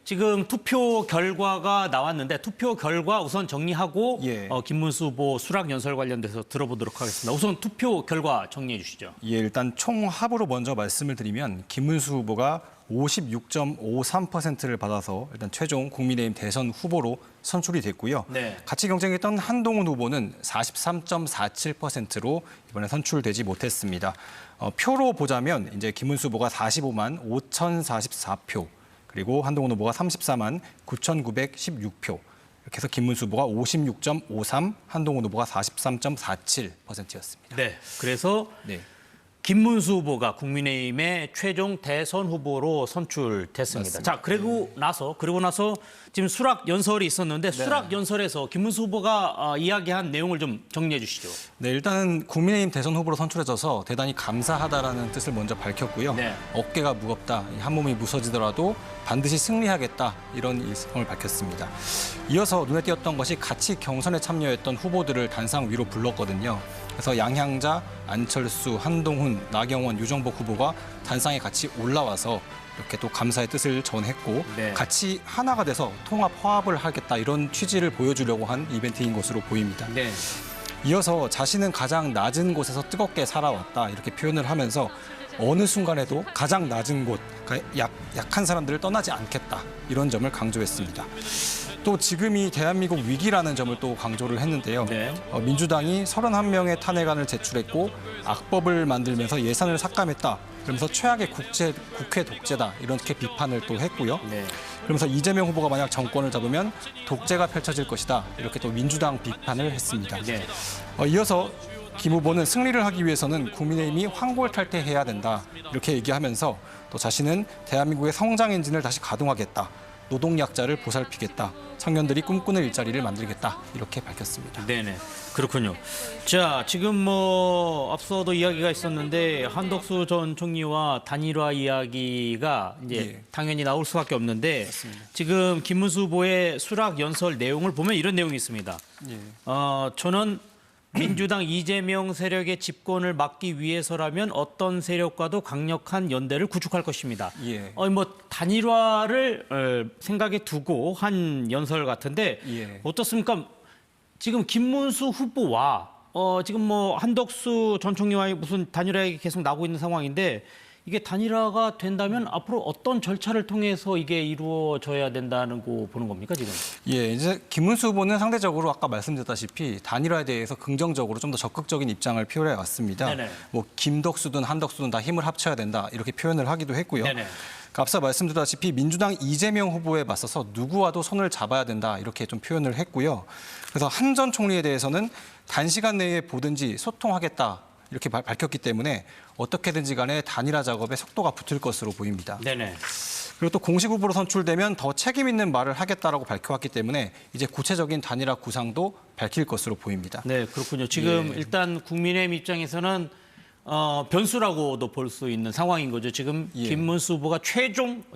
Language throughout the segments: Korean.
지금 투표 결과가 나왔는데 투표 결과 우선 정리하고 예. 김문수 후보 수락 연설 관련돼서 들어보도록 하겠습니다. 우선 투표 결과 정리해 주시죠. 예, 일단 총 합으로 먼저 말씀을 드리면 김문수 후보가 56.53%를 받아서 일단 최종 국민의힘 대선 후보로 선출이 됐고요. 네. 같이 경쟁했던 한동훈 후보는 43.47%로 이번에 선출되지 못했습니다. 표로 보자면 이제 김문수 후보가 45만 5,044표, 그리고 한동훈 후보가 34만 9,916표. 이렇게 해서 김문수 후보가 56.53, 한동훈 후보가 43.47%였습니다. 네. 그래서 네. 김문수 후보가 국민의힘의 최종 대선 후보로 선출됐습니다. 맞습니다. 자, 그리고 나서 지금 수락 연설이 있었는데 수락 연설에서 김문수 후보가 이야기한 내용을 좀 정리해 주시죠. 네, 일단은 국민의힘 대선 후보로 선출해져서 대단히 감사하다라는 뜻을 먼저 밝혔고요. 네. 어깨가 무겁다, 한 몸이 무서지더라도 반드시 승리하겠다, 이런 일성을 밝혔습니다. 이어서 눈에 띄었던 것이 같이 경선에 참여했던 후보들을 단상 위로 불렀거든요. 그래서 양향자, 안철수, 한동훈, 나경원, 유정복 후보가 단상에 같이 올라와서 이렇게 또 감사의 뜻을 전했고 네. 같이 하나가 돼서 통합 화합을 하겠다, 이런 취지를 보여주려고 한 이벤트인 것으로 보입니다. 네. 이어서 자신은 가장 낮은 곳에서 뜨겁게 살아왔다, 이렇게 표현을 하면서 어느 순간에도 가장 낮은 곳, 그러니까 약한 사람들을 떠나지 않겠다, 이런 점을 강조했습니다. 또 지금이 대한민국 위기라는 점을 또 강조를 했는데요. 네. 민주당이 31명의 탄핵안을 제출했고 악법을 만들면서 예산을 삭감했다, 그러면서 최악의 국회 독재다, 이렇게 비판을 또 했고요. 네. 그러면서 이재명 후보가 만약 정권을 잡으면 독재가 펼쳐질 것이다, 이렇게 또 민주당 비판을 했습니다. 네. 이어서 김 후보는 승리를 하기 위해서는 국민의힘이 환골탈태해야 된다, 이렇게 얘기하면서 또 자신은 대한민국의 성장 엔진을 다시 가동하겠다, 노동약자를 보살피겠다, 청년들이 꿈꾸는 일자리를 만들겠다, 이렇게 밝혔습니다. 네네. 그렇군요. 자, 지금 앞서도 이야기가 있었는데 한덕수 전 총리와 단일화 이야기가 이제 예. 당연히 나올 수밖에 없는데 맞습니다. 지금 김문수 후보의 수락 연설 내용을 보면 이런 내용이 있습니다. 예. 저는 민주당 이재명 세력의 집권을 막기 위해서라면 어떤 세력과도 강력한 연대를 구축할 것입니다. 예. 단일화를 생각에 두고 한 연설 같은데 예. 어떻습니까? 지금 김문수 후보와 지금 한덕수 전 총리와의 무슨 단일화 얘기 계속 나오고 있는 상황인데 이게 단일화가 된다면 앞으로 어떤 절차를 통해서 이게 이루어져야 된다는 거 보는 겁니까, 지금? 예, 이제 김문수 후보는 상대적으로 아까 말씀드렸다시피 단일화에 대해서 긍정적으로 좀 더 적극적인 입장을 표현해 왔습니다. 네네. 김덕수든 한덕수든 다 힘을 합쳐야 된다, 이렇게 표현을 하기도 했고요. 네네. 앞서 말씀드렸다시피 민주당 이재명 후보에 맞서서 누구와도 손을 잡아야 된다, 이렇게 좀 표현을 했고요. 그래서 한 전 총리에 대해서는 단시간 내에 보든지 소통하겠다, 이렇게 밝혔기 때문에 어떻게든지 간에 단일화 작업에 속도가 붙을 것으로 보입니다. 네네. 그리고 또 공식 후보로 선출되면 더 책임 있는 말을 하겠다라고 밝혀왔기 때문에 이제 구체적인 단일화 구상도 밝힐 것으로 보입니다. 네, 그렇군요. 지금 예. 일단 국민의힘 입장에서는 변수라고도 볼 수 있는 상황인 거죠. 지금 예. 김문수 후보가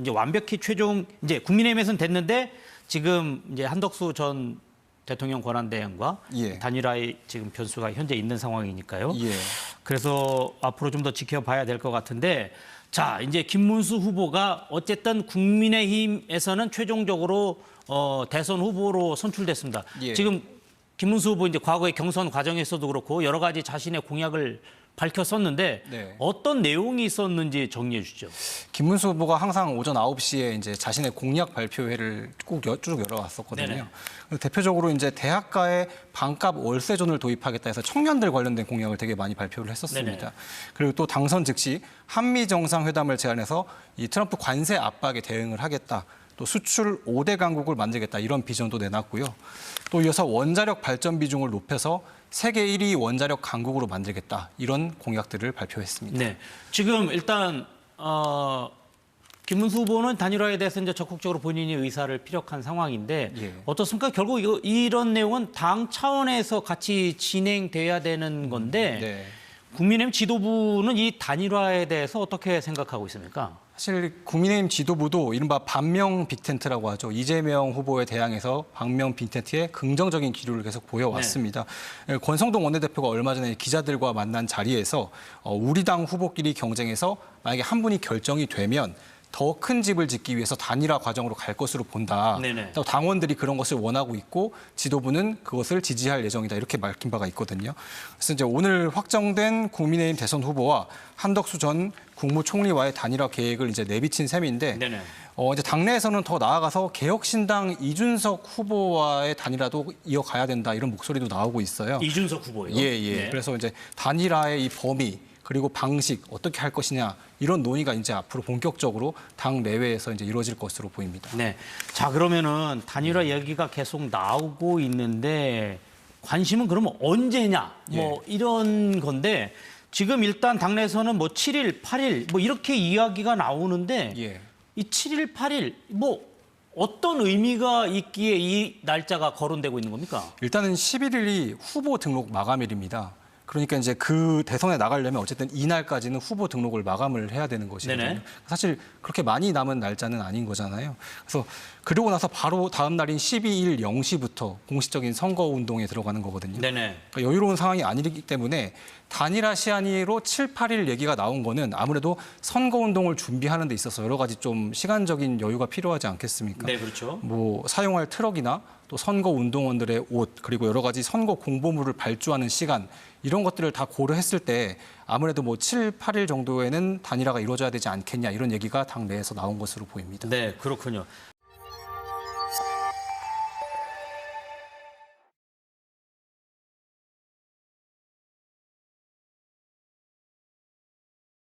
이제 완벽히 최종 이제 국민의힘에서는 됐는데 지금 이제 한덕수 전 대통령 권한대행과 예. 단일화의 지금 변수가 현재 있는 상황이니까요. 예. 그래서 앞으로 좀 더 지켜봐야 될 것 같은데, 자, 이제 김문수 후보가 어쨌든 국민의힘에서는 최종적으로 대선 후보로 선출됐습니다. 예. 지금 김문수 후보 이제 과거의 경선 과정에서도 그렇고 여러 가지 자신의 공약을 밝혔었는데 네. 어떤 내용이 있었는지 정리해 주시죠. 김문수 후보가 항상 오전 9시에 이제 자신의 공약 발표회를 쭉 열어왔었거든요. 네네. 대표적으로 이제 대학가에 반값 월세존을 도입하겠다 해서 청년들 관련된 공약을 되게 많이 발표를 했었습니다. 네네. 그리고 또 당선 즉시 한미 정상회담을 제안해서 이 트럼프 관세 압박에 대응을 하겠다, 또 수출 5대 강국을 만들겠다, 이런 비전도 내놨고요. 또 이어서 원자력 발전 비중을 높여서 세계 1위 원자력 강국으로 만들겠다, 이런 공약들을 발표했습니다. 네, 지금 일단 김문수 후보는 단일화에 대해서 이제 적극적으로 본인이 의사를 피력한 상황인데 예. 어떻습니까? 결국 이런 내용은 당 차원에서 같이 진행돼야 되는 건데 네. 국민의힘 지도부는 이 단일화에 대해서 어떻게 생각하고 있습니까? 사실 국민의힘 지도부도 이른바 반명 빅텐트라고 하죠. 이재명 후보에 대항해서 반명 빅텐트에 긍정적인 기류를 계속 보여왔습니다. 네. 권성동 원내대표가 얼마 전에 기자들과 만난 자리에서 우리 당 후보끼리 경쟁해서 만약에 한 분이 결정이 되면 더 큰 집을 짓기 위해서 단일화 과정으로 갈 것으로 본다. 네네. 또 당원들이 그런 것을 원하고 있고 지도부는 그것을 지지할 예정이다. 이렇게 밝힌 바가 있거든요. 그래서 이제 오늘 확정된 국민의힘 대선 후보와 한덕수 전 국무총리와의 단일화 계획을 이제 내비친 셈인데 네네. 이제 당내에서는 더 나아가서 개혁신당 이준석 후보와의 단일화도 이어가야 된다. 이런 목소리도 나오고 있어요. 이준석 후보요. 예. 네. 그래서 이제 단일화의 이 범위 그리고 방식 어떻게 할 것이냐 이런 논의가 이제 앞으로 본격적으로 당 내외에서 이제 이루어질 것으로 보입니다. 네. 자, 그러면은 단일화 얘기가 계속 나오고 있는데 관심은 그러면 언제냐? 뭐 이런 건데 지금 일단 당내에서는 뭐 7일, 8일 뭐 이렇게 이야기가 나오는데 예. 이 7일, 8일 뭐 어떤 의미가 있기에 이 날짜가 거론되고 있는 겁니까? 일단은 11일이 후보 등록 마감일입니다. 그러니까 이제 그 대선에 나가려면 어쨌든 이날까지는 후보 등록을 마감을 해야 되는 것이거든요. 네네. 사실 그렇게 많이 남은 날짜는 아닌 거잖아요. 그래서 그러고 나서 바로 다음 날인 12일 0시부터 공식적인 선거 운동에 들어가는 거거든요. 네네. 그러니까 여유로운 상황이 아니기 때문에 단일화 시한으로 7, 8일 얘기가 나온 거는 아무래도 선거 운동을 준비하는 데 있어서 여러 가지 좀 시간적인 여유가 필요하지 않겠습니까? 네, 그렇죠. 뭐 사용할 트럭이나 또 선거 운동원들의 옷 그리고 여러 가지 선거 공보물을 발주하는 시간 이런 것들을 다 고려했을 때 아무래도 뭐 7, 8일 정도에는 단일화가 이루어져야 되지 않겠냐 이런 얘기가 당 내에서 나온 것으로 보입니다. 네, 그렇군요.